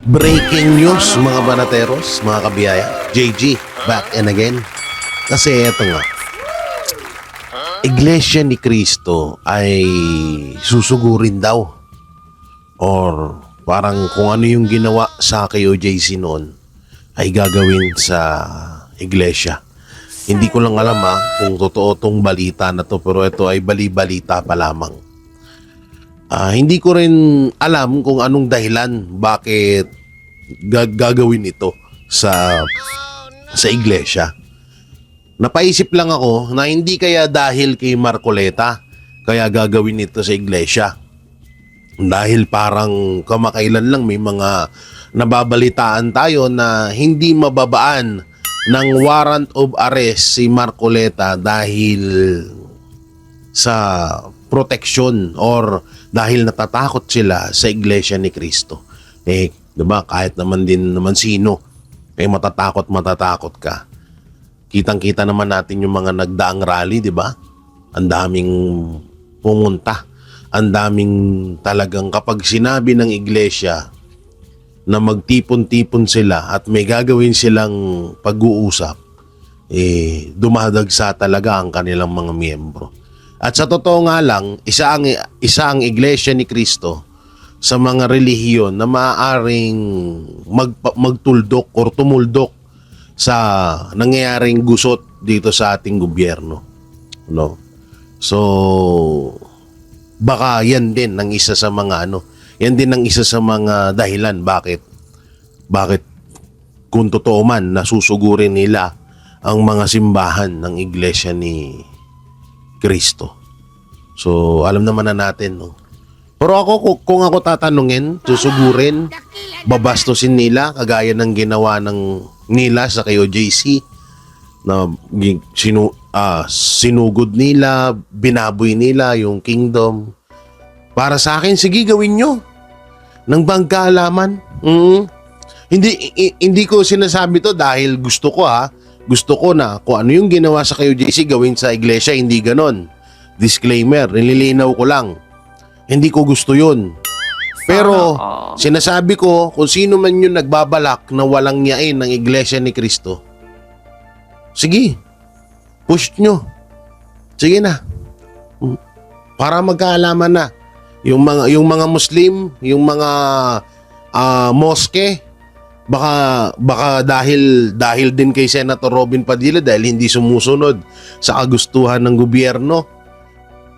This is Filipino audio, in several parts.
Breaking news mga banateros, mga kabiyaya. JG, back and again. Kasi eto nga, Iglesia ni Cristo ay susugurin daw. Or parang kung ano yung ginawa sa KOJC noon ay gagawin sa iglesia. Hindi ko lang alam kung totoo tong balita na to, pero ito ay bali-balita pa lamang. Hindi ko rin alam kung anong dahilan bakit gagawin ito sa iglesia. Napaisip lang ako na hindi kaya dahil kay Marcoleta kaya gagawin ito sa iglesia. Dahil parang kamakailan lang may mga nababalitaan tayo na hindi mababaan ng warrant of arrest si Marcoleta dahil sa protection or dahil natatakot sila sa Iglesia ni Cristo. Diba? Kahit naman din naman sino, matatakot ka. Kitang-kita naman natin yung mga nagdaang rally, diba? Ang daming pumunta. Ang daming talagang kapag sinabi ng iglesia na magtipon-tipon sila at may gagawin silang pag-uusap, dumadagsa talaga ang kanilang mga miyembro. At sa totoo nga lang, isa ang Iglesia ni Cristo sa mga relihiyon na maaaring magtuldok or tumuldok sa nangyayaring gusot dito sa ating gobyerno. No? So, baka yan din ang isa sa mga yan din ang isa sa mga dahilan bakit kung totoo man nasusugurin nila ang mga simbahan ng Iglesia ni Cristo. So, alam naman na natin, no? Pero ako, kung ako tatanungin, susugurin, babastusin nila, kagaya ng ginawa nila sa KOJC, na sinugod nila, binaboy nila yung kingdom. Para sa akin, sige, gawin nyo. Nang bangkaalaman. Hindi ko sinasabi to dahil gusto ko Gusto ko na kung ano yung ginawa sa KOJC gawin sa iglesia, hindi ganon. Disclaimer, nililinaw ko lang. Hindi ko gusto yun. Pero sinasabi ko kung sino man yung nagbabalak na walang nyain ng Iglesia ni Cristo, sige, push nyo. Sige na. Para magkaalaman na. Yung mga Muslim, yung mga moske, baka dahil din kay Senator Robin Padilla dahil hindi sumusunod sa kagustuhan ng gobyerno,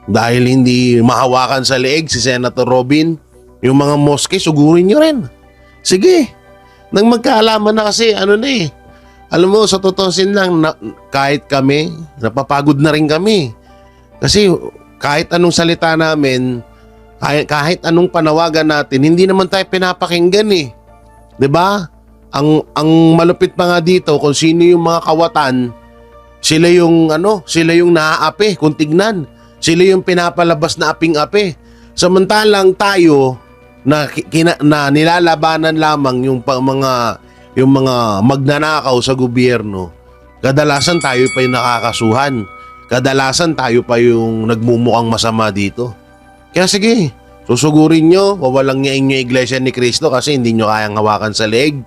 dahil hindi mahawakan sa leeg si Senator Robin, yung mga moske sugurin nyo rin. Sige, nang magkaalaman na kasi alam mo, sa totosin lang, kahit kami napapagod na rin kami kasi kahit anong salita namin, kahit anong panawagan natin, hindi naman tayo pinapakinggan 'di ba? Ang malupit pa nga dito kung sino yung mga kawatan, sila yung naaapi kung tignan. Sila yung pinapalabas na aping-api. Samantalang tayo na nilalabanan lamang yung mga magnanakaw sa gobyerno, kadalasan tayo pa yung nakakasuhan. Kadalasan tayo pa yung nagmumukhang masama dito. Kaya sige, susugurin nyo, wawalang niya inyo Iglesia ni Cristo kasi hindi nyo kayang hawakan sa leeg.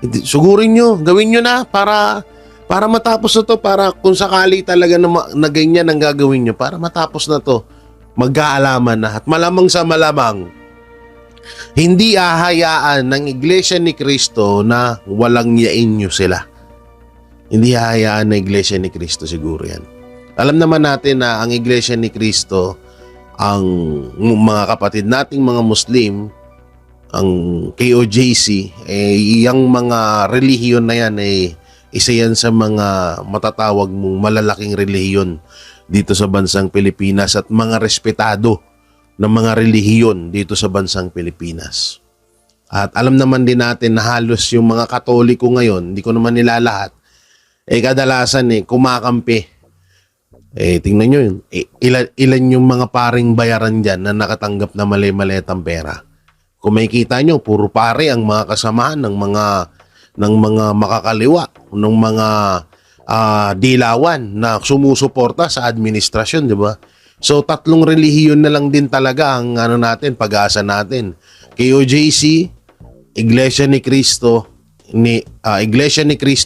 Sugurin nyo, gawin nyo na para matapos na to, para kung sakali talaga na ganyan ang gagawin nyo, para matapos na to, magkaalaman na at malamang sa malamang, hindi ahayaan ng Iglesia ni Cristo na walang yain nyo sila. Hindi ahayaan ng Iglesia ni Cristo siguro yan. Alam naman natin na ang Iglesia ni Cristo, ang mga kapatid nating mga Muslim, ang KOJC, yung mga relihiyon na yan isa yan sa mga matatawag mong malalaking relihiyon dito sa bansang Pilipinas at mga respetado ng mga relihiyon dito sa bansang Pilipinas. At alam naman din natin na halos yung mga Katoliko ngayon, hindi ko naman nilalahat, kadalasan kumakampi. Tingnan nyo yun. Ilan yung mga paring bayaran dyan na nakatanggap na mali-maletang pera. Kung makikita nyo, puro pare ang mga kasamahan ng mga makakaliwa, ng mga dilawan na sumusuporta sa administrasyon, di ba? So, tatlong relihiyon na lang din talaga ang natin, pag-asa natin. KOJC, Iglesia ni Cristo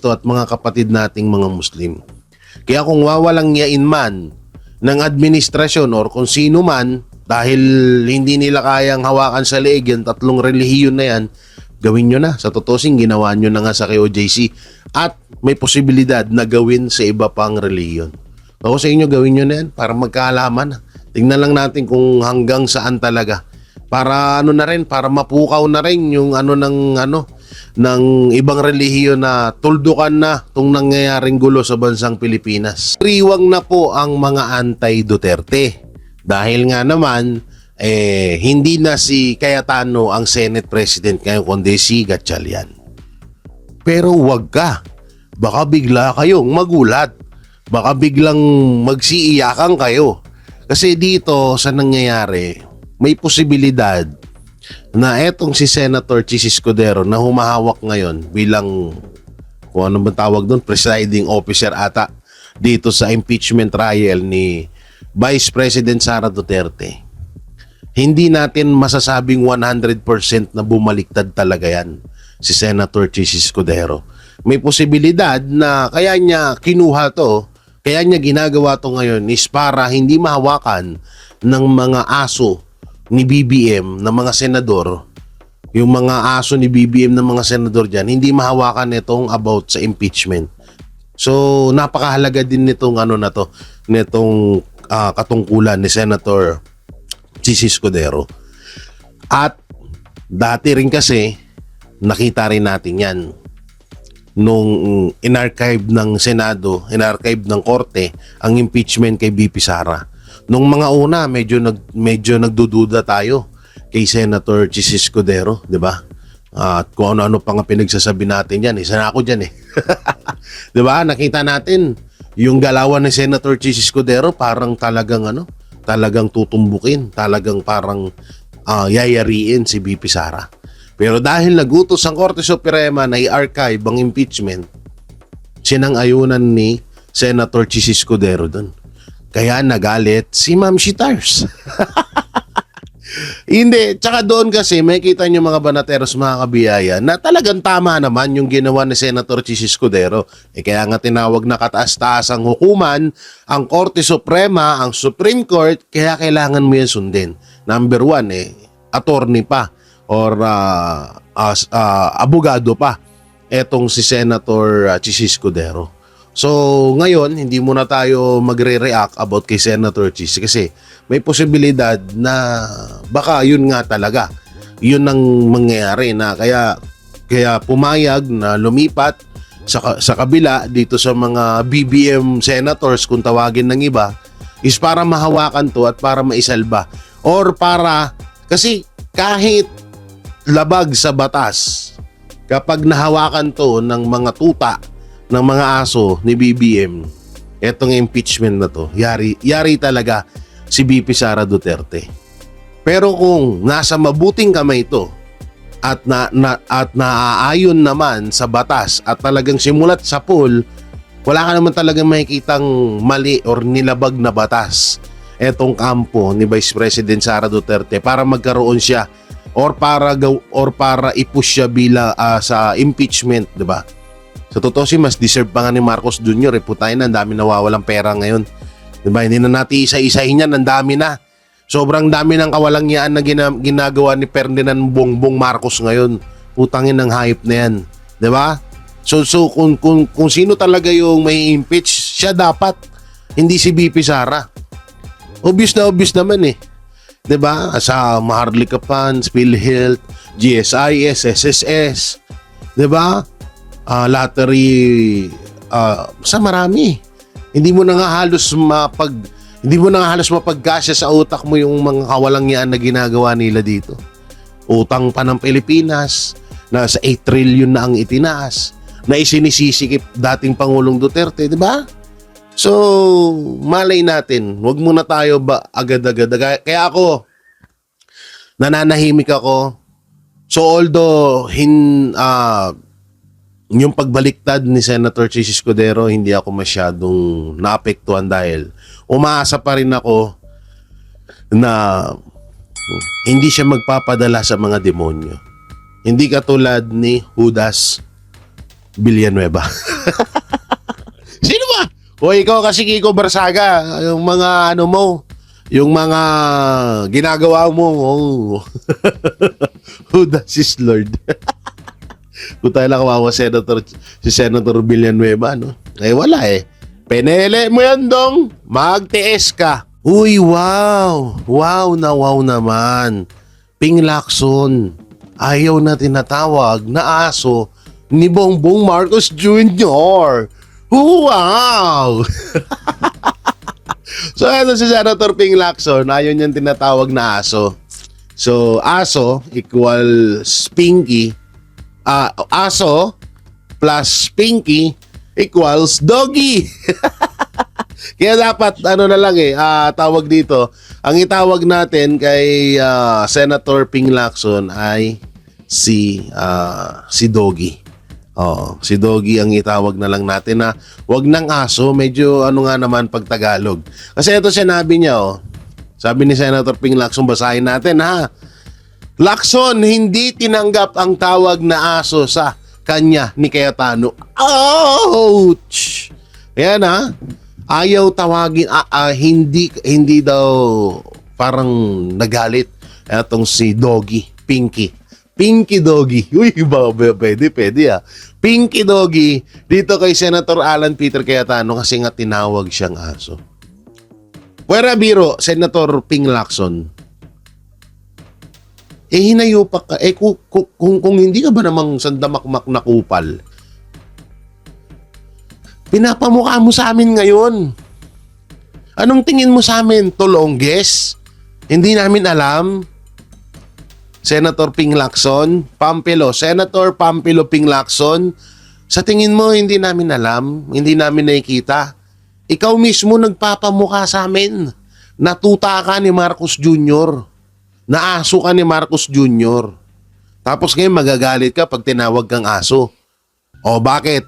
at mga kapatid nating mga Muslim. Kaya kung wawalang yain man ng administrasyon or kung sino man dahil hindi nila kayang hawakan sa leeg yung tatlong relihiyon na yan, gawin nyo na. Sa totosin, ginawa nyo na nga sa KOJC at may posibilidad na gawin sa iba pang relihiyon. Ako sa inyo, gawin nyo na yan para magkaalaman. Tingnan lang natin kung hanggang saan talaga. Para na rin, para mapukaw na rin yung ng ibang relihiyon na tuldukan na itong nangyayaring gulo sa bansang Pilipinas. Riwang na po ang mga anti-Duterte. Dahil nga naman, hindi na si Cayetano ang Senate President ngayon, kundi si Gatchalian. Pero wag ka. Baka bigla kayong magulat. Baka biglang magsiiyakan kayo. Kasi dito sa nangyayari, may posibilidad na etong si Senator Chis Escudero na humahawak ngayon bilang, kung ano ba tawag doon, presiding officer ata dito sa impeachment trial ni Vice President Sara Duterte. Hindi natin masasabing 100% na bumaliktad talaga yan si Senator Chis Escudero. May posibilidad na kaya niya kinuha to, kaya niya ginagawa to ngayon is para hindi mahawakan ng mga aso ni BBM na mga senador, yung mga aso ni BBM na mga senador dyan, hindi mahawakan itong about sa impeachment. So, napakahalaga din nitong nitong katungkulan ni Senator Chis Escudero. At dati rin kasi, nakita rin natin yan nung in-archive ng Senado, in-archive ng Korte, ang impeachment kay BP Sara. Nung mga una, medyo nagdududa tayo kay Senator Chis Escudero, di ba? At kung ano-ano pa nga pinagsasabi natin yan. Isa na ako dyan eh. Di ba? Nakita natin yung galawan ni Senator Chis Escudero parang talagang tutumbukin, talagang parang yayariin si BP Sara. Pero dahil nagutos ang Korte Suprema na i-archive ang impeachment, sinang-ayunan ni Senator Chis Escudero doon. Kaya nagalit si Ma'am Shitars. Hindi, tsaka doon kasi may kita nyo mga banateros, mga kabiyaya, na talagang tama naman yung ginawa ni Senator Chis Escudero. Kaya nga tinawag na kataas-taasang hukuman ang Korte Suprema, ang Supreme Court, kaya kailangan mo yan sundin. Number one, attorney pa or abogado pa etong si Senator Chis Escudero. So, ngayon, hindi muna tayo magre-react about kay Senator Chis kasi may posibilidad na baka yun nga talaga. Yun ang mangyayari na kaya pumayag na lumipat sa kabila dito sa mga BBM senators, kung tawagin ng iba, is para mahawakan to at para maisalba. Or para, kasi kahit labag sa batas, kapag nahawakan to ng mga tuta, ng mga aso ni BBM, etong impeachment na to, yari talaga si BP Sara Duterte. Pero kung nasa mabuting kamay ito at naaayon naman sa batas at talagang simulat sa pool, wala ka naman talagang makikitang mali or nilabag na batas etong kampo ni Vice President Sara Duterte para magkaroon siya or para i-push siya sa impeachment, di ba? Sa totoo mas deserve pa nga ni Marcos Jr. Putay na, ang dami nawawalang pera ngayon. Diba? Hindi na natin isa-isahin yan, ang dami na. Sobrang dami ng kawalangyaan na ginagawa ni Ferdinand Bongbong Marcos ngayon. Putangin ng hype na yan. Diba? So kung sino talaga yung may impeach, siya dapat. Hindi si BP Sara. Obvious naman eh. Diba? Sa Maharlika Funds, PhilHealth, GSIS, SSS. Diba? Lottery, sa marami. Hindi mo na nga halos mapagkasya sa utak mo yung mga kawalangyaan na ginagawa nila dito. Utang pa ng Pilipinas, nasa 8 trillion na ang itinaas, na isinisisikip dating Pangulong Duterte, di ba? So, malay natin, wag muna tayo agad-agad. Kaya ako, nananahimik ako. So, although yung pagbaliktad ni Senator Chis Escudero, hindi ako masyadong naapektuhan dahil umaasa pa rin ako na hindi siya magpapadala sa mga demonyo. Hindi katulad ni Judas Villanueva. Sino ba? O ikaw kasi Kiko Barsaga, yung mga ano mo, yung mga ginagawa mo, oh. Judas is Lord. Kung tayo lang kawawa si Senator Villanueva, no? Eh wala eh. Penele mo yan dong, magtiis ka. Uy, wow! Wow na wow naman. Ping Lacson, ayaw na tinatawag na aso ni Bongbong Marcos Jr. Wow! So, ito si Senator Ping Lacson, ayaw niyang tinatawag na aso. So, aso equals Pinky. Aso plus Pinky equals doggy. Kaya dapat, ano na lang tawag dito, ang itawag natin kay Senator Ping Lacson ay si Doggy. Oo, si Doggy ang itawag na lang natin na wag ng aso, medyo ano nga naman pag Tagalog. Kasi ito sinabi niya, sabi ni Senator Ping Lacson, basahin natin ha. Lacson, hindi tinanggap ang tawag na aso sa kanya ni Cayetano. Ouch! Ayan ha, ayaw tawagin, hindi daw parang nagalit etong si Doggy, Pinky Doggy. Uy, pwede Pinky Doggy dito kay Senator Alan Peter Cayetano kasi nga tinawag siyang aso. Pwera biro, Senator Ping Lacson. Hinayo pa ka. Kung hindi ka ba namang sandamakmak na kupal, pinapamukha mo sa amin ngayon. Anong tingin mo sa amin? Tulongges? Hindi namin alam. Senator Ping Lacson, Senator Pampilo Ping Lacson, sa tingin mo hindi namin alam, hindi namin nakikita. Ikaw mismo nagpapamukha sa amin. Natuta ka ni Marcos Jr. Naaso ka ni Marcos Jr. Tapos ngayon magagalit ka pag tinawag kang aso. O bakit?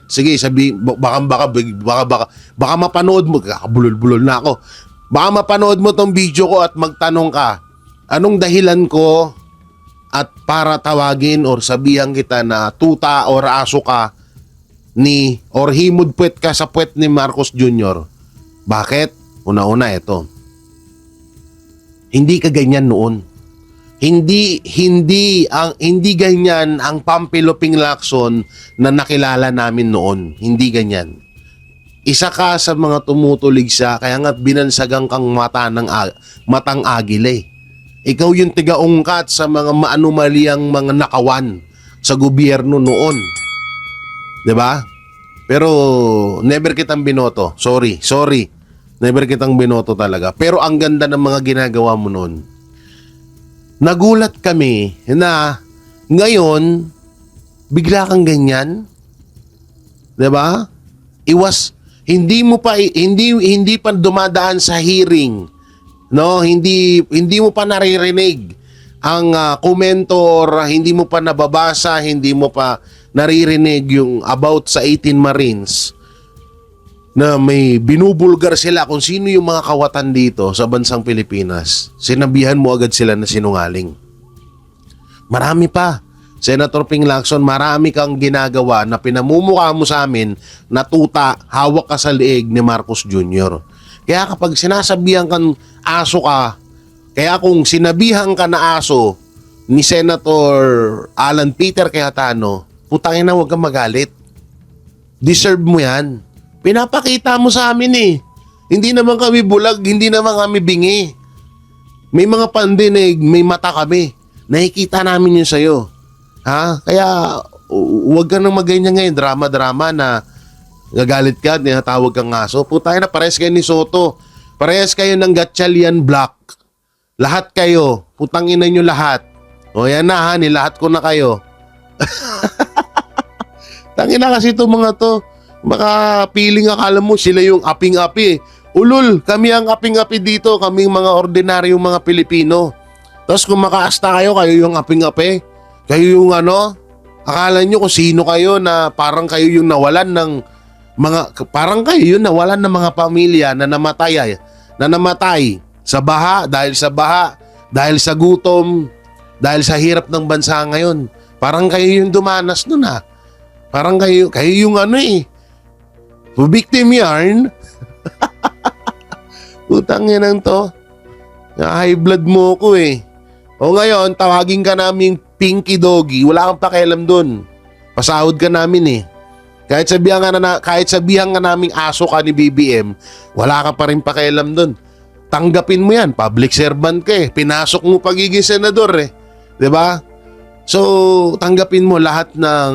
Sige, sabi, baka mapanood mo, kakabulol-bulol na ako. Baka mapanood mo tong video ko at magtanong ka, anong dahilan ko at para tawagin or sabihan kita na tuta or aso ka or himod puwet ka sa puwet ni Marcos Jr. Bakit? Una-una ito. Hindi ka ganyan noon. Hindi ganyan ang Pampilo Ping Lacson na nakilala namin noon. Hindi ganyan. Isa ka sa mga tumutulig siya, kaya nga binansagang kang matang agile. Ikaw yung tigaungkat sa mga maanumaliyang mga nakawan sa gobyerno noon. 'Di ba? Pero never kitang binoto. Sorry. Never kitang binoto talaga. Pero ang ganda ng mga ginagawa mo noon. Nagulat kami na ngayon bigla kang ganyan. 'Di ba? Hindi pa dumadaan sa hearing. No, hindi mo pa naririnig ang komento or hindi mo pa nababasa, hindi mo pa naririnig yung about sa 18 Marines na may binubulgar sila kung sino yung mga kawatan dito sa bansang Pilipinas. Sinabihan mo agad sila na sinungaling. Marami pa. Senator Ping Lacson, marami kang ginagawa na pinamumukha mo sa amin na tuta, hawak ka sa leeg ni Marcos Jr. Kaya kapag sinasabihan kang aso ka, kaya kung sinabihan ka na aso ni Senator Alan Peter Cayetano, putangin na, huwag kang magalit. Deserve mo yan. Pinapakita mo sa amin eh. Hindi naman kami bulag, hindi naman kami bingi. May mga pandinig, may mata kami. Nakikita namin yun sa'yo. Ha? Kaya huwag ka nang maganyan ngayon, drama-drama na gagalit ka, tinatawag kang aso. Putay na, parehas kayo ni Soto. Parehas kayo ng Gatchalian Black. Lahat kayo. Putang ina nyo lahat. O yan na ha, nilahat ko na kayo. Tangina kasi itong mga to. Baka piling akala mo sila yung aping-api. Ulul, kami ang aping-api dito. Kaming mga ordinaryong mga Pilipino. Tapos kung makaasta kayo yung aping-api. Kayo yung akala nyo kung sino kayo na parang kayo yung nawalan ng parang kayo yung nawalan ng mga pamilya na namatay sa baha, dahil sa gutom, Dahil sa hirap ng bansa ngayon. Parang kayo yung dumanas nun ha. Parang kayo yung ano eh. Victim yarn. Utang yan ang to. High blood mo ko eh. O ngayon, tawagin ka naming Pinky Doggy. Wala kang pakialam dun. Pasahod ka namin eh. Kahit sabihan ka naming aso ka ni BBM, wala ka pa rin pakialam dun. Tanggapin mo yan. Public servant ka eh. Pinasok mo pagiging senador eh. 'Di ba? So, tanggapin mo lahat ng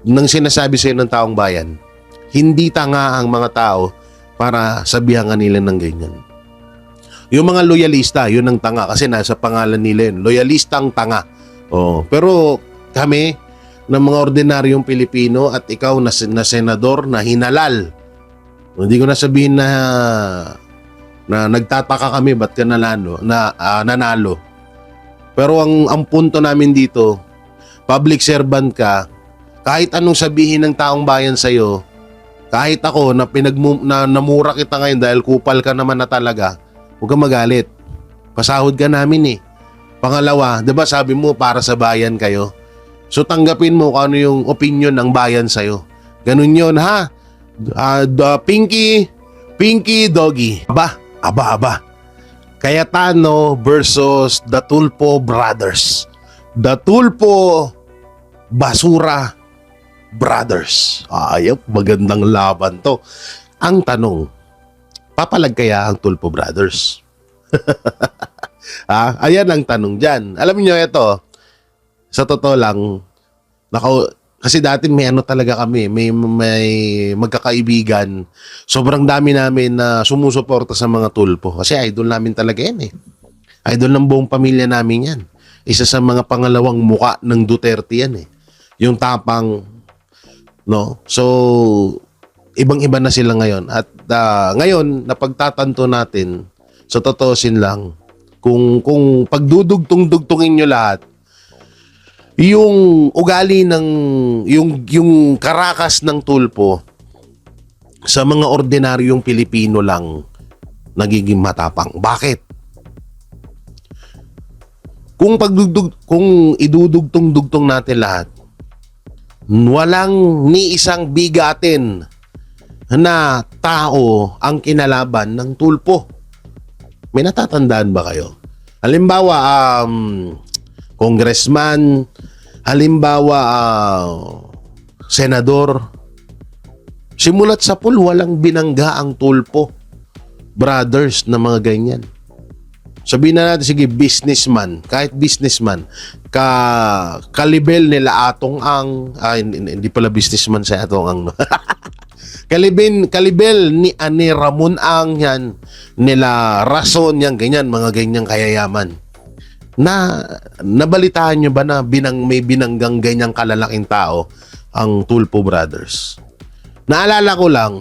sinasabi sa'yo ng taong bayan. Hindi tanga ang mga tao para sabihan ka nila ng ganyan. Yung mga loyalista, yun ang tanga kasi nasa pangalan nila yun. Loyalistang tanga. Oh, pero kami, ng mga ordinaryong Pilipino at ikaw na senador na hinalal. Hindi ko na sabihin na nagtataka kami ba't ka nanalo. Pero ang punto namin dito, public servant ka, kahit anong sabihin ng taong bayan sa'yo, kahit ako na namura kita ngayon dahil kupal ka naman na talaga, huwag kang magalit. Pasahod ka namin eh. Pangalawa, 'di ba sabi mo para sa bayan kayo? So tanggapin mo kung ano yung opinion ng bayan sa'yo. Ganun yun ha. Pinky Doggy. Aba. Cayetano versus the Tulfo Brothers. The Tulfo Basura Brothers. Ayop, magandang laban to. Ang tanong, papalag kaya ang Tulfo Brothers? Ayan ang tanong dyan. Alam niyo ito, sa totoo lang, kasi dati may ano talaga kami, may magkakaibigan. Sobrang dami namin na sumusuporta sa mga Tulfo. Kasi idol namin talaga yan eh. Idol ng buong pamilya namin yan. Isa sa mga pangalawang muka ng Duterte yan eh. Yung tapang, no? So, ibang-iba na sila ngayon. At ngayon, napagtatanto natin, sa totoosin lang, kung pagdudugtong-dugtongin nyo lahat, yung ugali ng yung karakas ng Tulfo sa mga ordinaryong Pilipino lang nagiging matapang. Bakit? Kung idudugtong-dugtong natin lahat, walang ni isang bigatin na tao ang kinalaban ng Tulfo. May natatandaan ba kayo? Halimbawa, congressman, halimbawa, senador. Simulat sa pool, walang binangga ang Tulfo Brothers na mga ganyan. Sabihin na natin, sige, businessman. Kahit businessman, kalibel nila Atong Ang, hindi pala businessman si Atong Ang, no? Kalibel ni Ramon Ang yan, nila Rason yan, ganyan, mga ganyang kayayaman. Nabalitaan nyo ba na may binanggang ganyang kalalaking tao ang Tulfo Brothers? Naalala ko lang,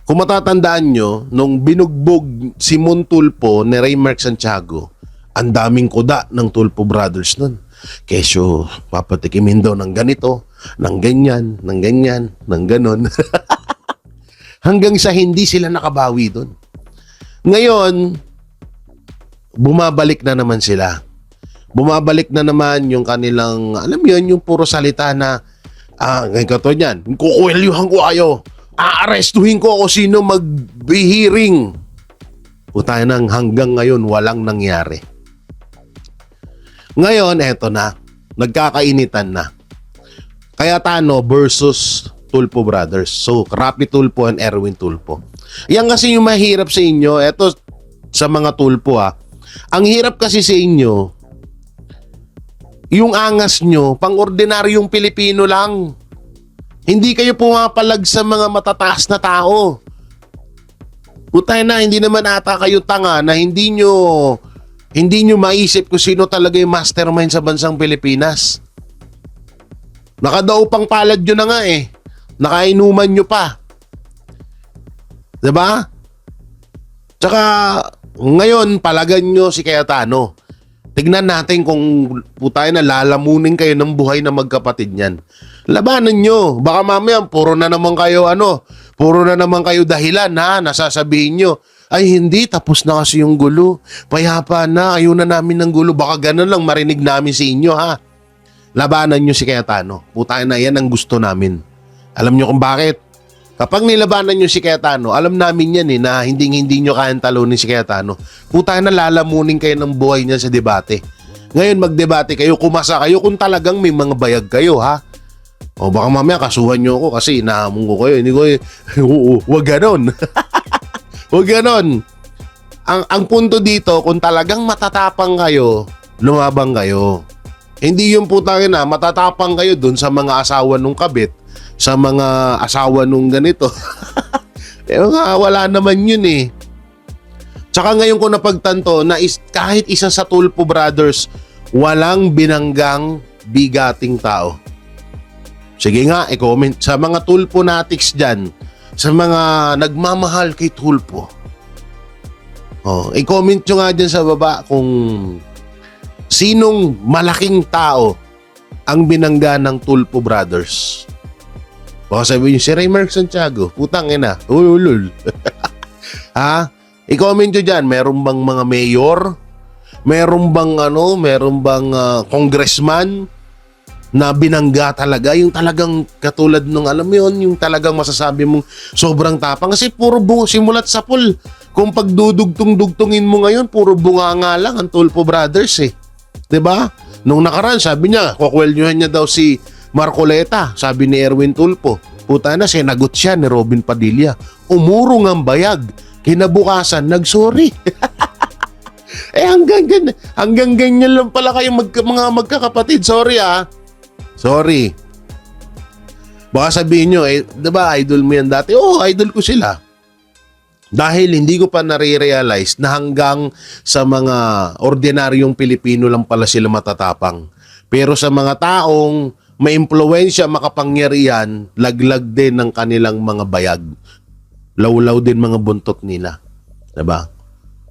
kung matatandaan nyo, nung binugbog si Mon Tulfo ni Raymark Santiago, ang daming kuda ng Tulfo Brothers nun. Kesyo, papatikimin daw ng ganito, ng ganyan, ng ganyan, ng ganon. Hanggang sa hindi sila nakabawi dun. Ngayon, bumabalik na naman sila. Bumabalik na naman yung kanilang, alam yun, yung puro salita na, ngayon ka to niyan, kukuwelyuhan ko kayo, aarestuhin ko kung sino mag-hearing. Puta nang hanggang ngayon walang nangyari. Ngayon, eto na, nagkakainitan na. Cayetano versus Tulfo Brothers. So, Rapi Tulfo and Erwin Tulfo. Yan kasi yung mahirap sa inyo. Eto, sa mga Tulfo ang hirap kasi sa inyo, yung angas nyo, pang-ordinaryong Pilipino lang. Hindi kayo pumapalag sa mga matataas na tao. Putay na, hindi naman ata kayo tanga na hindi nyo maisip kung sino talaga yung mastermind sa bansang Pilipinas. Nakadaupang palad nyo na nga eh. Nakainuman nyo pa. Diba? Tsaka, ngayon, palagan nyo si Cayetano. Tignan natin kung putay na lalamunin kayo ng buhay na magkapatid niyan. Labanan nyo. Baka mamaya, puro na naman kayo dahilan ha, nasasabihin nyo. Ay hindi, tapos na kasi yung gulo. Payapa na, ayaw na namin ng gulo. Baka ganun lang marinig namin sa inyo ha. Labanan nyo si Cayetano. Putang na yan ang gusto namin. Alam nyo kung bakit? Kapag nilabanan nyo si Cayetano, alam namin yan na hindi nyo kayang talunin si Cayetano. Putang na lalamunin kayo ng buhay niya sa debate. Ngayon magdebate kayo, kumasa kayo kung talagang may mga bayag kayo ha. O baka mamaya kasuhan nyo ako kasi nahamon ko kayo. Hindi ko wag ganon. Huwag ganon. Ang punto dito, kung talagang matatapang kayo, lumabang kayo. Hindi yung putangin na matatapang kayo dun sa mga asawa nung kabit, sa mga asawa nung ganito. Wala naman yun eh. Tsaka ngayon ko napagtanto na kahit isa sa Tulfo Brothers, walang binanggang bigating tao. Sige nga, i-comment sa mga Tulfo natics dyan, sa mga nagmamahal kay Tulfo. I-comment nyo nga dyan sa baba kung sinong malaking tao ang binangga ng Tulfo Brothers. Baka sabihin nyo, si Raymark Santiago, putang ina, ulul. Ha? I-comment nyo dyan, meron bang mga mayor? Meron bang congressman na binangga talaga, yung talagang katulad nung alam mo yun, yung talagang masasabi mong sobrang tapang kasi puro bunga simulat sa pool. Kung pagdudugtong-dugtungin mo ngayon, puro bunga nga lang ang Tulfo Brothers eh. 'Di ba? Nung nakaraan, sabi niya, kukwelnyuhan niya daw si Marcoleta, sabi ni Erwin Tulfo. Puta na, sinagot siya ni Robin Padilla. Umurong ang bayag. Kinabukasan, nagsorry. Hanggang ganyan lang pala kayo mga magkakapatid. Sorry ah. Sorry. Baka sabihin nyo, diba idol mo yan dati? Oo, idol ko sila. Dahil hindi ko pa nare-realize na hanggang sa mga ordinaryong Pilipino lang pala sila matatapang. Pero sa mga taong may impluwensya, makapangyarihan, laglag din ng kanilang mga bayag. Lawlaw din mga buntot nila. Diba?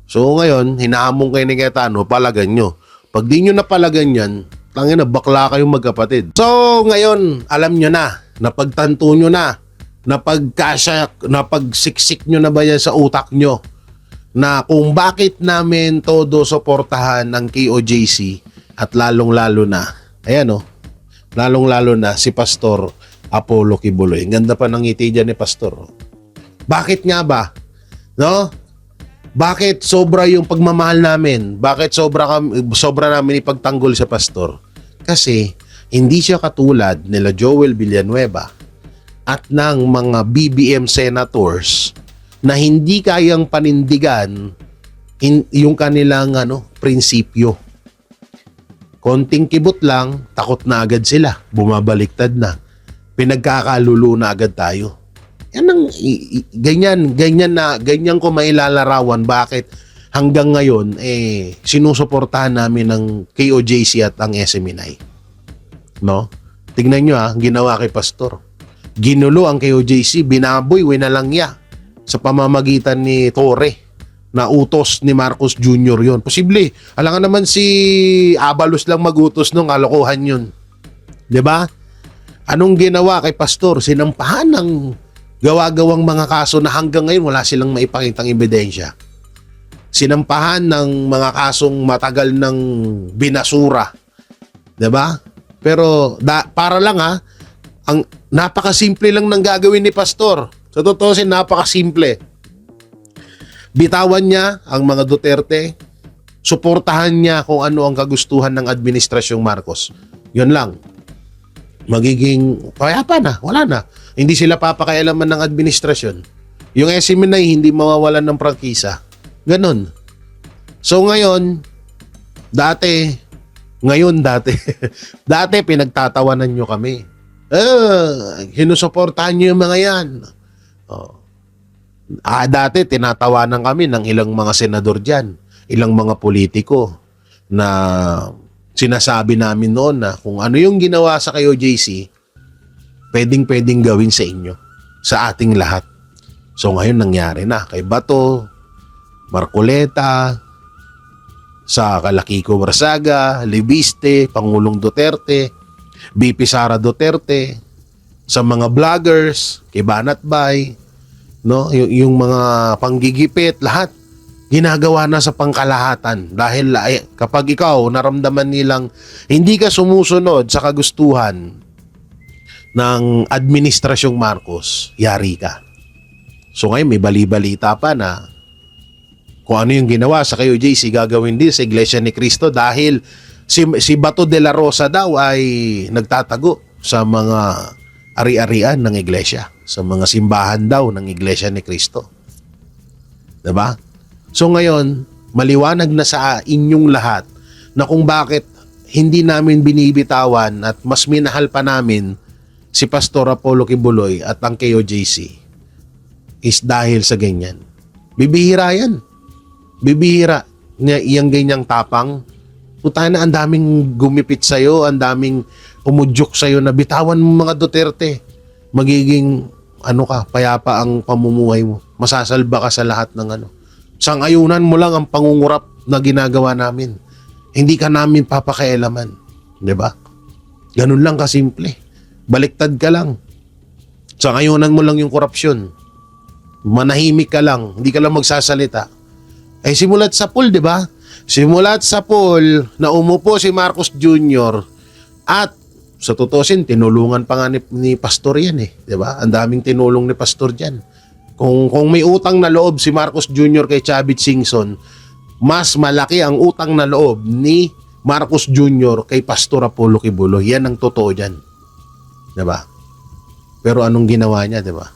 So ngayon, hinahamon kayo ni Cayetano, palagan nyo. Pag di nyo napalagan yan, tangina, bakla kayong magkapatid. So ngayon, alam nyo na, napagtanto nyo na, napagsiksik nyo na ba yan sa utak nyo, na kung bakit namin todo suportahan ng KOJC at lalong-lalo na, ayan lalong-lalo na si Pastor Apollo Kibuloy. Ang ganda pa ng ngiti dyan ni Pastor. Bakit nga ba? No? Bakit sobra yung pagmamahal namin? Bakit sobra namin ipagtanggol sa pastor? Kasi hindi siya katulad nila Joel Villanueva at ng mga BBM senators na hindi kayang panindigan yung kanilang prinsipyo. Konting kibot lang, takot na agad sila, bumabaliktad na. Pinagkakalulu na agad tayo. Yan ang ganyan ko mailalarawan bakit hanggang ngayon sinusuportahan namin ng KOJC at ang SMNI. No? Tingnan niyo ginawa kay Pastor. Ginulo ang KOJC, binaboy, winalangya sa pamamagitan ni Torre na utos ni Marcos Jr. yon. Posible. Alangan naman si Abalos lang magutos nung alokohan yun. 'Di ba? Anong ginawa kay Pastor? Sinampahan ng gawa-gawang mga kaso na hanggang ngayon wala silang maipakitang ebidensya. Sinampahan ng mga kasong matagal ng binasura. 'Di ba? Pero para lang ang napakasimple lang ng gagawin ni Pastor. Sa totoo napakasimple. Bitawan niya ang mga Duterte, suportahan niya kung ano ang kagustuhan ng administrasyong Marcos. 'Yun lang. Magiging payapa na, wala na. Hindi sila papakailaman ng administrasyon. Yung SMNI hindi mawawalan ng prangkisa. Ganon. So ngayon, dati, dati pinagtatawanan nyo kami. Hinusuportahan nyo yung mga yan. Dati tinatawanan kami ng ilang mga senador dyan, ilang mga politiko na sinasabi namin noon na kung ano yung ginawa sa KOJC, pwedeng gawin sa inyo, sa ating lahat. So ngayon nangyari na kay Bato, Marcoleta, sa Kalakiko Barsaga, Libiste, Pangulong Duterte, BP Sara Duterte, sa mga vloggers, kay Banat Bay, no? Yung mga panggigipit, lahat ginagawa na sa pangkalahatan dahil kapag ikaw naramdaman nilang hindi ka sumusunod sa kagustuhan ng Administrasyong Marcos, yari ka. So ngayon may bali-balita pa na kung ano yung ginawa sa KOJC gagawin din sa Iglesia ni Cristo dahil si Bato de la Rosa daw ay nagtatago sa mga ari-arian ng iglesia, sa mga simbahan daw ng Iglesia ni Cristo. 'Di ba? So ngayon, maliwanag na sa inyong lahat na kung bakit hindi namin binibitawan at mas minahal pa namin si Pastor Apollo Kibuloy at ang KOJC is dahil sa ganyan. Bibihira yan. Bibihira niya iyang ganyang tapang. Puta na, ang daming gumipit sa'yo, ang daming umudyok sa'yo na bitawan mo mga Duterte. Magiging payapa ang pamumuhay mo. Masasalba ka sa lahat ng Sang-ayunan mo lang ang pangungurap na ginagawa namin. Hindi ka namin papakialaman. 'Di ba? Ganun lang kasimple. Baliktad ka lang. Sang-ayunan mo lang yung korupsyon. Manahimik ka lang. Hindi ka lang magsasalita. Simulat sa pool, 'di ba? Simulat sa pool na umupo si Marcos Jr. at sa tutusin, tinulungan pa nga ni Pastor yan 'di ba? Ang daming tinulong ni Pastor diyan. Kung may utang na loob si Marcos Jr. kay Chavit Singson, mas malaki ang utang na loob ni Marcos Jr. kay Pastor Apollo Kibuloy. Yan ang totoo dyan. Diba? Pero anong ginawa niya, diba?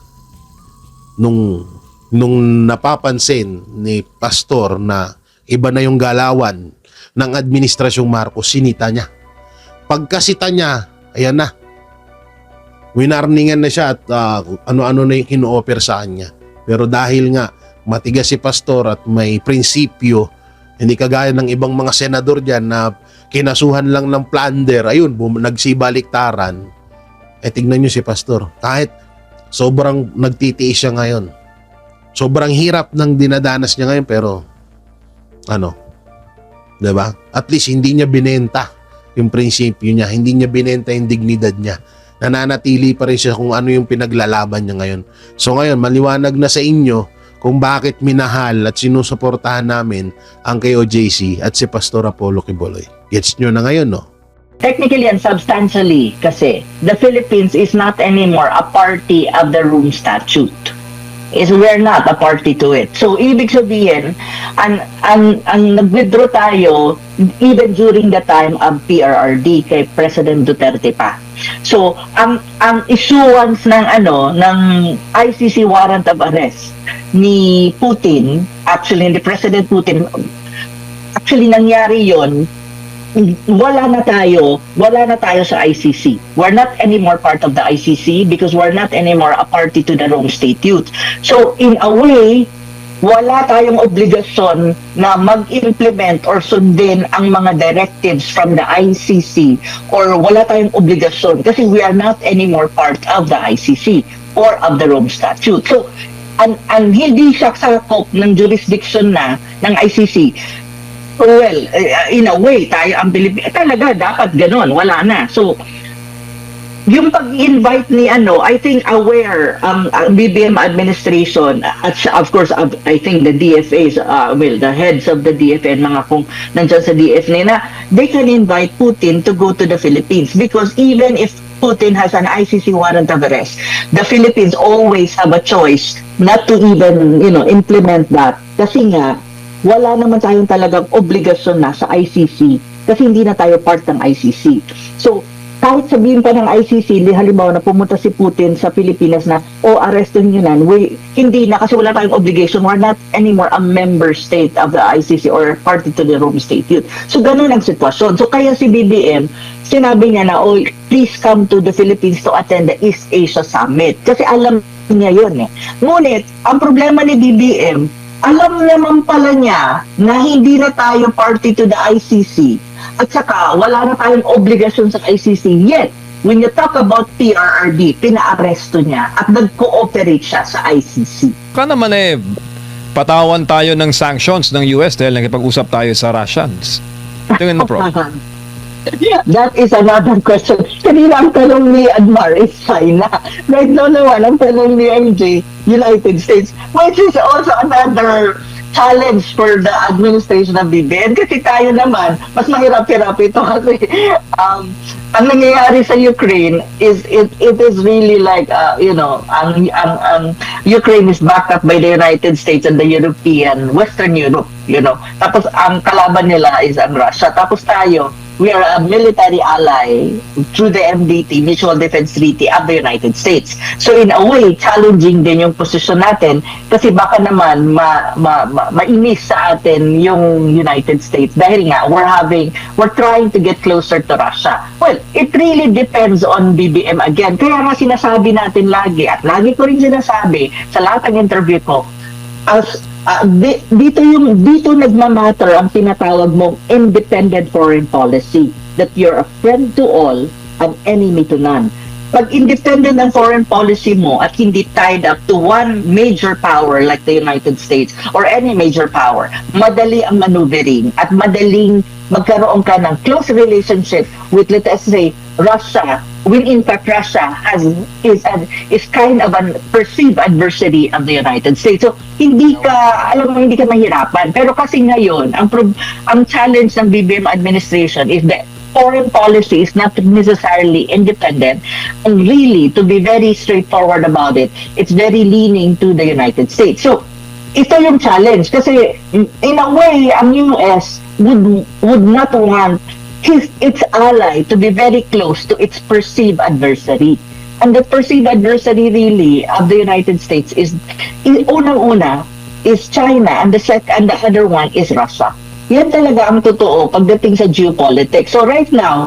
Nung napapansin ni Pastor na iba na yung galawan ng Administrasyong Marcos, sinita niya. Pagkasita niya, ayan na. Winarningan na siya at ano-ano na yung kino-offer sa kanya. Pero dahil nga matigas si Pastor at may prinsipyo, hindi kagaya ng ibang mga senador dyan na kinasuhan lang ng plunder, ayun, nagsibaliktaran. Tignan nyo si Pastor. Kahit sobrang nagtitiis siya ngayon. Sobrang hirap ng dinadanas niya ngayon pero diba? At least hindi niya binenta yung prinsipyo niya. Hindi niya binenta yung dignidad niya. Nananatili pa rin siya kung ano yung pinaglalaban niya ngayon. So ngayon, maliwanag na sa inyo kung bakit minahal at sinusuportahan namin ang KOJC at si Pastor Apollo Kibuloy. Gets nyo na ngayon, no? Technically and substantially kasi the Philippines is not anymore a party of the Rome Statute. We're not a party to it. So ibig sabihin, ang nag-withdraw tayo even during the time of PRRD kay President Duterte pa. So ang issuance ng ICC warrant of arrest ni Putin, actually ni President Putin, actually nangyari 'yon. Wala na tayo sa ICC. We're not anymore part of the ICC because we're not anymore a party to the Rome Statute. So in a way, wala tayong obligasyon na mag-implement or sundin ang mga directives from the ICC, or wala tayong obligasyon kasi we are not anymore part of the ICC or of the Rome Statute. So ang hindi siya sakop ng jurisdiction na ng ICC. Well, in a way, tayo ang Pilipinas, talaga dapat ganon, wala na. So, yung pag-invite ni I think aware BBM administration at of course I think the DFAs, the heads of the DFA, mga kung nandyan sa DFA na, they can invite Putin to go to the Philippines because even if Putin has an ICC warrant of arrest, the Philippines always have a choice not to even, implement that. Kasi nga, wala naman tayong talagang obligasyon na sa ICC kasi hindi na tayo part ng ICC. So, kahit sabihin pa ng ICC, halimbawa na pumunta si Putin sa Pilipinas na, arrestin nyo na, hindi na kasi wala tayong obligation. We're not anymore a member state of the ICC or party to the Rome Statute. So, ganun ang sitwasyon. So, kaya si BBM, sinabi niya na, please come to the Philippines to attend the East Asia Summit. Kasi alam niya yun eh. Ngunit, ang problema ni BBM, alam naman pala niya na hindi na tayo party to the ICC at saka wala na tayong obligasyon sa ICC. Yet, when you talk about PRRD, pina-aresto niya at nag-cooperate siya sa ICC. Naman patawan tayo ng sanctions ng US dahil nakipag-usap tayo sa Russians. Tingin mo, Prof. That is another question. Kanina ang tanong ni Admar is China. Right now naman, ang tanong ni MJ, United States, which is also another challenge for the administration of BBM. Kasi tayo naman, mas mahirap-hirap ito kasi ang nangyayari sa Ukraine is it is really like ang Ukraine is backed up by the United States and the European Western Europe, tapos ang kalaban nila is ang Russia, tapos tayo we are a military ally through the MDT, Mutual Defense Treaty of the United States. So in a way, challenging din yung posisyon natin kasi baka naman mainis sa atin yung United States dahil nga we're trying to get closer to Russia. Well, it really depends on BBM again. Kaya nga sinasabi natin lagi at lagi ko rin sinasabi sa lahat ng interview ko, dito nagmamatter ang tinatawag mong independent foreign policy, that you're a friend to all, an enemy to none. Pag independent ang foreign policy mo at hindi tied up to one major power like the United States or any major power, madali ang maneuvering at madaling magkaroon ka ng close relationship with, let us say, Russia, when in fact Russia is kind of a perceived adversary of the United States. So hindi ka mahirapan. Pero kasi ngayon, ang challenge ng BBM administration is that foreign policy is not necessarily independent, and really, to be very straightforward about it, it's very leaning to the United States. So ito yung challenge kasi in a way, ang US would not want its ally to be very close to its perceived adversary. And the perceived adversary really of the United States is unang-una is China, and the other one is Russia. Yan talaga ang totoo pagdating sa geopolitics. So right now,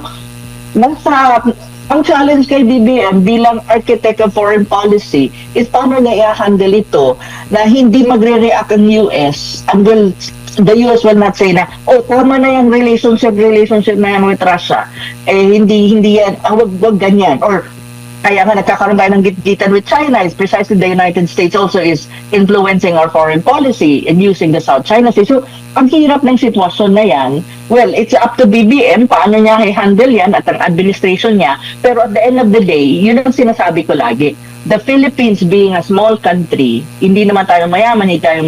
ang challenge kay BBM bilang architect of foreign policy is paano niya i-handle ito na hindi magre-react ang US and the US will not say na, tama na yung relationship na yan with Russia. Hindi yan, wag ganyan. Or, kaya nga nagkakaroon tayo ng gitgitan with China is precisely the United States also is influencing our foreign policy and using the South China Sea. So, ang hirap ng sitwasyon na yan, well, it's up to BBM, paano niya i-handle yan at ang administration niya. Pero at the end of the day, yun ang sinasabi ko lagi. The Philippines being a small country, hindi naman tayo mayaman, hindi tayo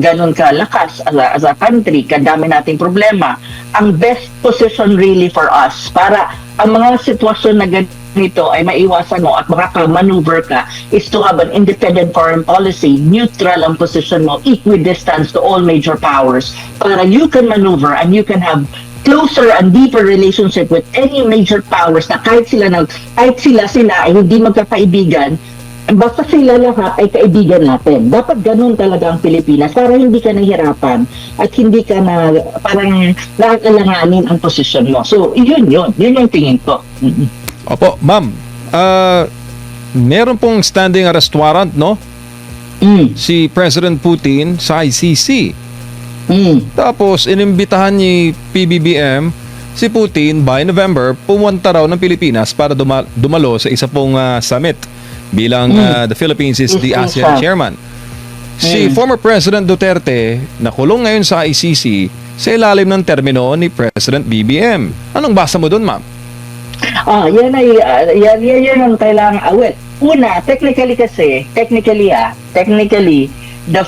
ganun kalakas as a country, kadami nating problema. Ang best position really for us para ang mga sitwasyon na ganito ay maiwasan mo at makaka-maneuver ka is to have an independent foreign policy, neutral ang position mo, equidistant to all major powers para you can maneuver and you can have closer and deeper relationship with any major powers na kahit sila ay hindi magkakaibigan, basta sila lahat ay kaibigan natin. Dapat ganun talaga ang Pilipinas para hindi ka nahihirapan at hindi ka parang nakakalanganin ang posisyon mo. So, yun yung tingin ko. Opo, ma'am. Meron pong standing arrest warrant, no? Si President Putin sa ICC. Tapos, inimbitahan ni PBBM si Putin by November, pumunta raw ng Pilipinas para dumalo sa isa pong summit bilang the Philippines is the ASEAN chairman. Si former President Duterte nakulong ngayon sa ICC sa ilalim ng termino ni President BBM. Anong basa mo doon, ma'am? Yan ang kailangan awit. Una, technically, the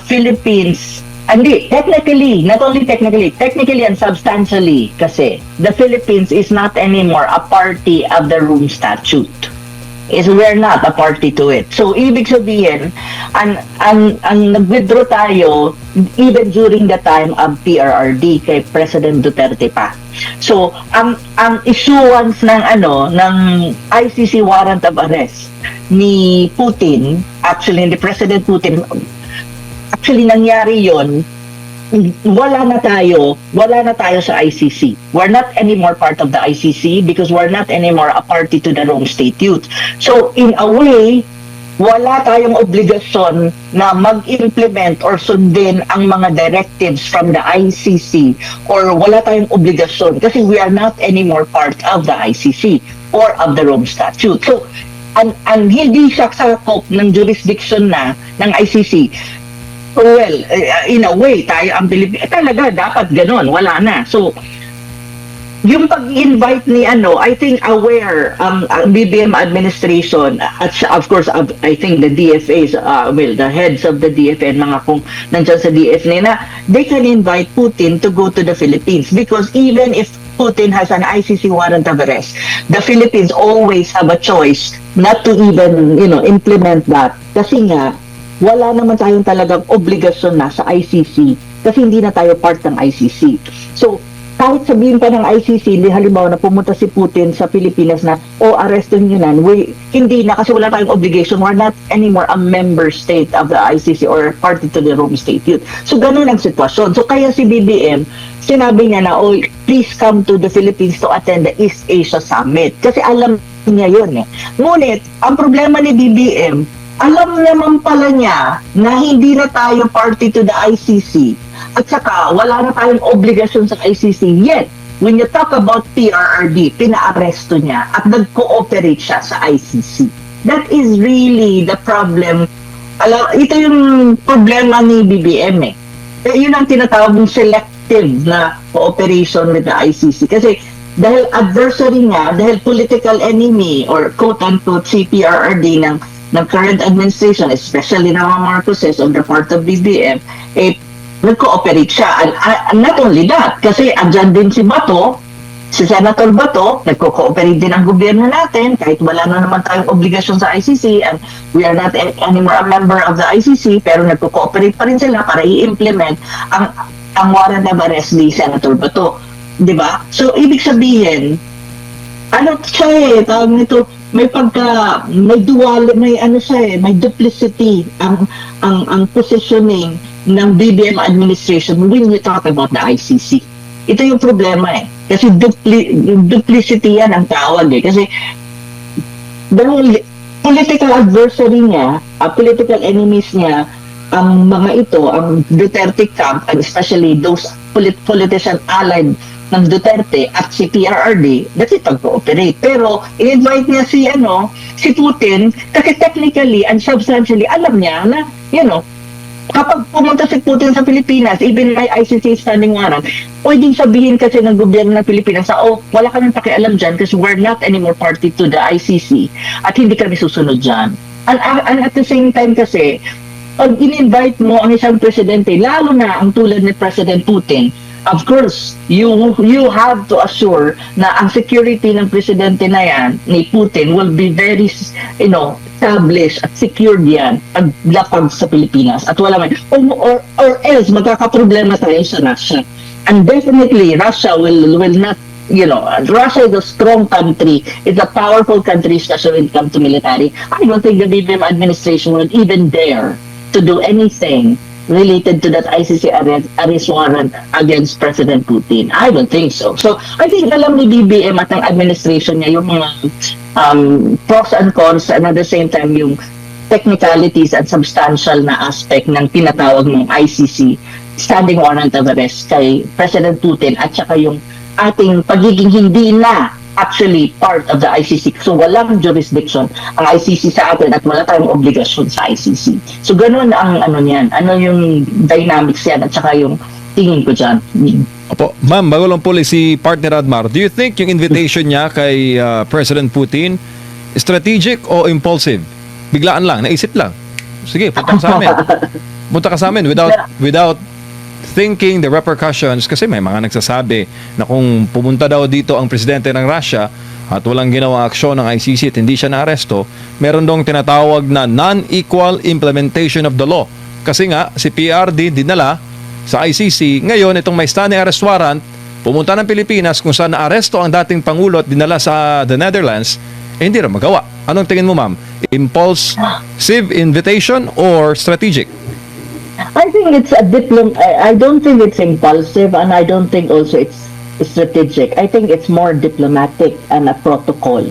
Philippines, not only technically and substantially kasi the Philippines is not anymore a party of the Rome Statute. We're not a party to it. So, ibig sabihin, ang nag-withdraw tayo even during the time of PRRD kay President Duterte pa. So, ang issuance ng ICC warrant of arrest ni Putin, ni President Putin, nangyari yon, wala na tayo sa ICC. We're not anymore part of the ICC because we're not anymore a party to the Rome Statute. So, in a way, wala tayong obligasyon na mag-implement or sundin ang mga directives from the ICC, or wala tayong obligasyon kasi we are not anymore part of the ICC or of the Rome Statute. So, ang hindi siya sakop ng jurisdiction na ng ICC. Well, in a way, tayo ang Pilipinas, talaga dapat ganon, wala na. So, yung pag-invite ni I think aware ang BBM administration at of course I think the DFAs the heads of the DFA mga kung nandiyan sa DFA na they can invite Putin to go to the Philippines because even if Putin has an ICC warrant of arrest, the Philippines always have a choice not to even implement that kasi nga wala naman tayong talagang obligasyon na sa ICC kasi hindi na tayo part ng ICC. So kahit sabihin pa ng ICC, halimbawa na pumunta si Putin sa Pilipinas na, arrestin nyo na, hindi na kasi wala tayong obligation, we're not anymore a member state of the ICC or party to the Rome Statute. So, ganun ang sitwasyon. So, kaya si BBM, sinabi niya na, please come to the Philippines to attend the East Asia Summit. Kasi alam niya yun eh. Ngunit, ang problema ni BBM, alam naman pala niya na hindi na tayo party to the ICC. At saka, wala na tayong obligasyon sa ICC. Yet, when you talk about PRRD, pinaaresto niya at nag-cooperate siya sa ICC. That is really the problem. Ito yung problema ni BBM eh. Yun ang tinatawag ng selective na cooperation with the ICC. Kasi dahil adversary niya, dahil political enemy or quote-unquote CPRRD ng current administration, especially ng mga Marcoses on the part of BBM, nag-cooperate siya. And not only that, kasi andyan din si Bato, si Senator Bato, nagko-cooperate din ang gobyerno natin kahit wala na naman tayong obligasyon sa ICC and we are not anymore a member of the ICC pero nagko-cooperate pa rin sila para i-implement ang warrant of arrest ni Senator Bato. Diba? So, ibig sabihin, tawag nito, may dual, may duplicity ang positioning ng BBM administration when we talk about the ICC. Ito yung problema eh. Kasi duplicity yan ang tawag eh. Kasi dahil political adversary niya, political enemies niya, ang mga ito, ang Duterte camp, and especially those politician allied ng Duterte at si PRRD, that's it, pag-cooperate. Pero, i-invite niya si Putin, kasi technically and substantially, alam niya na, kapag pumunta si Putin sa Pilipinas, even may ICC standing warrant, pwedeng sabihin kasi ng gobyerno ng Pilipinas wala kaming pakialam dyan kasi we're not anymore party to the ICC at hindi kami susunod dyan. And at the same time kasi, pag in-invite mo ang isang presidente, lalo na ang tulad ni President Putin, of course, you have to assure na ang security ng presidente na yan, ni Putin, will be very, established at secured yan pag lapag sa Pilipinas. At wala man. Or else, magkakaproblema tayo sa Russia. And definitely, Russia will not, Russia is a strong country. It's a powerful country, especially when it comes to military. I don't think the BBM administration would even dare to do anything related to that ICC arrest warrant against President Putin. I don't think so. So, I think alam ni BBM at ang administration niya yung mga pros and cons and at the same time yung technicalities at substantial na aspect ng tinatawag ng ICC standing warrant of arrest kay President Putin at saka yung ating pagiging hindi na actually part of the ICC. So, walang jurisdiction ang ICC sa atin at wala tayong obligasyon sa ICC. So, ganun ang niyan. Ano yung dynamics yan at saka yung tingin ko dyan. Opo. Ma'am, bago lang po si Partner Admar, do you think yung invitation niya kay President Putin strategic o impulsive? Biglaan lang, naisip lang. Sige, punta ka sa amin. Punta ka sa amin without thinking the repercussions kasi may mga nagsasabi na kung pumunta daw dito ang presidente ng Russia at walang ginawang aksyon ng ICC at hindi siya naaresto, meron dong tinatawag na non-equal implementation of the law. Kasi nga, si PRD dinala sa ICC, ngayon itong may standing arrest warrant, pumunta ng Pilipinas kung saan naaresto ang dating Pangulo at dinala sa the Netherlands, hindi rin magawa. Anong tingin mo, ma'am? Impulsive invitation or strategic? I think it's I don't think it's impulsive and I don't think also it's strategic. I think it's more diplomatic and a protocol.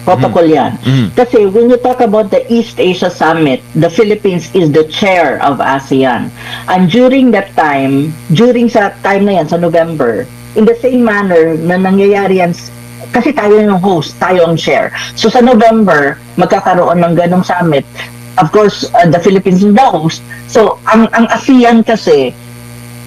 Protocol yan. Kasi when you talk about the East Asia Summit, the Philippines is the chair of ASEAN. And during sa time na yan, sa November, in the same manner na nangyayari yan, kasi tayo yung host, tayo ang chair. So sa November, magkakaroon ng ganong summit. Of course, the Philippines is the host. So, ang ASEAN kasi,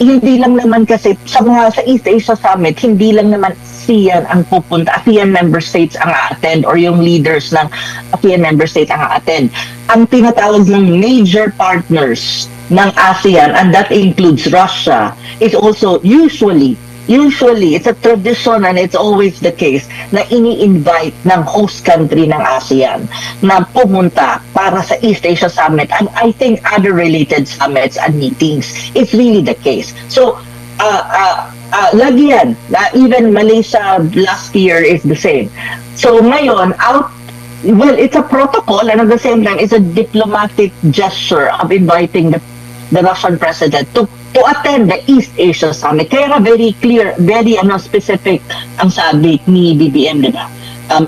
hindi lang naman kasi sa East Asia Summit, hindi lang naman ASEAN ang pupunta, ASEAN member states ang a-attend or yung leaders ng ASEAN member states ang a-attend. Ang tinatawag ng major partners ng ASEAN, and that includes Russia, is also usually it's a tradition and it's always the case na ini-invite ng host country ng ASEAN na pumunta para sa East Asia Summit, and I think other related summits and meetings. It's really the case. So lagi yan. Even Malaysia last year is the same. So ngayon, it's a protocol, and at the same time, it's a diplomatic gesture of inviting the Russian president to attend the East Asia Summit. Kaya nga very clear, very specific ang sabi ni BBM, diba?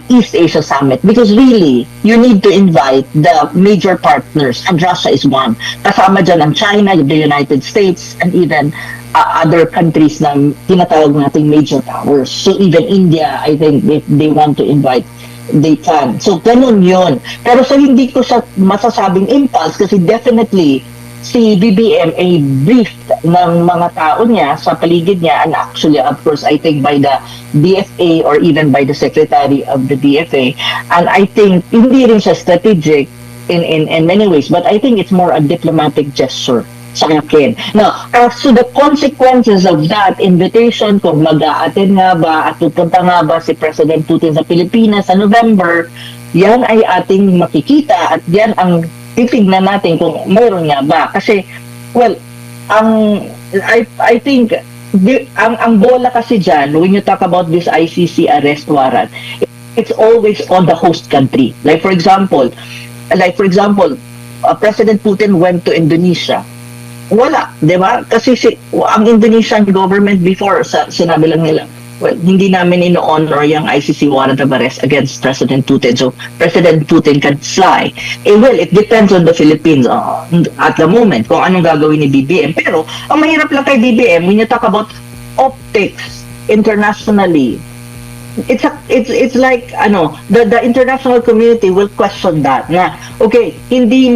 East Asia Summit, because really, you need to invite the major partners, and Russia is one. Kasama dyan ang China, the United States, and even other countries na tinatawag nating major powers. So even India, I think if they want to invite, they can. So ganun yun. Pero so hindi ko siya masasabing impulse, kasi definitely si BBM ay briefed ng mga tao niya sa paligid niya, and actually of course I think by the DFA or even by the secretary of the DFA, and I think hindi rin siya strategic in many ways, but I think it's more a diplomatic gesture sa akin. Now, as to the consequences of that invitation, kung mag-a-attend nga ba at pupunta nga ba si President Putin sa Pilipinas sa November, yan ay ating makikita, at yan ang titignan natin kung mayroon nga ba. Kasi, well, I think, ang bola kasi dyan, when you talk about this ICC arrest warrant, it's always on the host country. Like for example, President Putin went to Indonesia. Wala, di ba? Kasi ang Indonesian government before, sinabi lang nila, well, hindi namin ino-honor yung ICC warrant of arrest against President Putin. So, President Putin can fly. Well, it depends on the Philippines at the moment kung anong gagawin ni BBM. Pero, ang mahirap lang kay BBM, when you talk about optics internationally, it's like the international community will question that na okay, hindi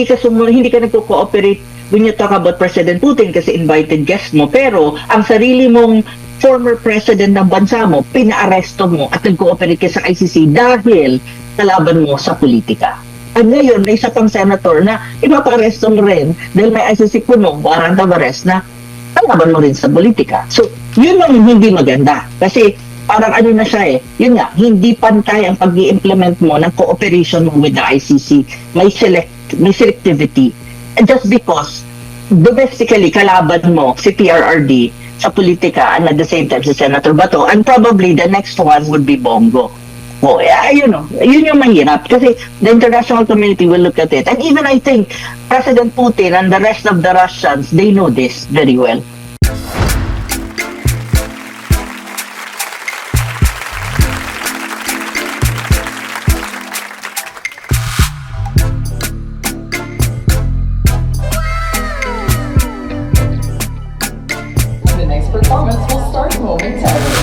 ka nagko-cooperate when you talk about President Putin kasi invited guest mo, pero ang sarili mong former president ng bansa mo, pinaaresto mo at nag-cooperate ka sa ICC dahil kalaban mo sa politika. At ngayon, may isa pang senator na ipaparesto mo rin dahil may ICC puno, warrant of arrest na kalaban mo rin sa politika. So, yun ang hindi maganda. Kasi parang na siya yun nga, hindi pantay ang pag-i-implement mo ng cooperation mo with the ICC. May selectivity. And just because domestically kalaban mo si PRRD sa politika, and at the same time si Senator Bato, and probably the next one would be Bongo. Yun yung mahirap kasi the international community will look at it. And even I think President Putin and the rest of the Russians, they know this very well. The next performance will start momentarily.